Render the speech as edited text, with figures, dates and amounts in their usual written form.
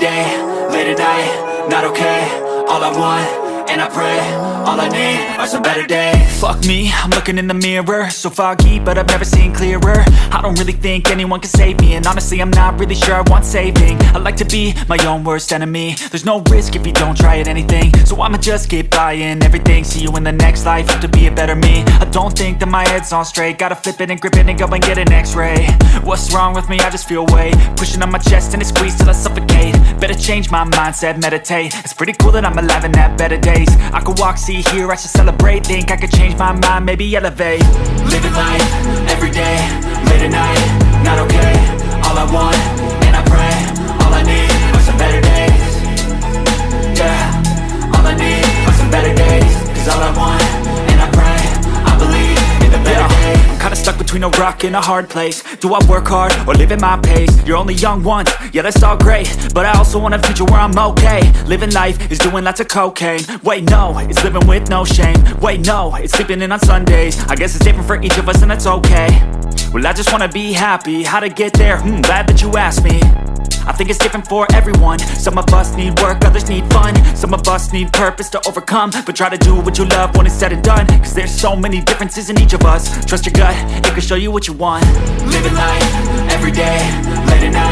day, late at night, not okay. All I want, and I pray, all I need are some better days. Fuck me, I'm looking in the mirror, so foggy, but I've never seen clearer. I don't really think anyone can save me, and honestly I'm not really sure I want saving. I like to be my own worst enemy. There's no risk if you don't try at anything, so I'ma just keep buying everything. See you in the next life, hope to be a better me. I don't think that my head's on straight, gotta flip it and grip it and go and get an x-ray. What's wrong with me? I just feel weight pushing on my chest and it squeezes till I suffocate. Better change my mindset, meditate. It's pretty cool that I'm alive and have better days. I could walk, see, hear, I should celebrate. Think I could change my mind, maybe elevate. Living life, every day, late at night, not okay. All I want, and I pray, all I need are some better days. Yeah, all I need are some better days. Cause all I want, and I pray, I believe in the better days. I'm kinda stuck between a rock and a hard place. Do I work hard or live at my pace? You're only young once, yeah that's all great, but I also want a future where I'm okay. Living life is doing lots of cocaine. Wait no, it's living with no shame. Wait no, it's sleeping in on Sundays. I guess it's different for each of us and that's okay. Well I just wanna be happy, how to get there? Glad that you asked me. I think it's different for everyone. Some of us need work, others need fun. Some of us need purpose to overcome. But try to do what you love when it's said and done. Cause there's so many differences in each of us. Trust your gut, it can show you what you want. Living life, every day, late at night,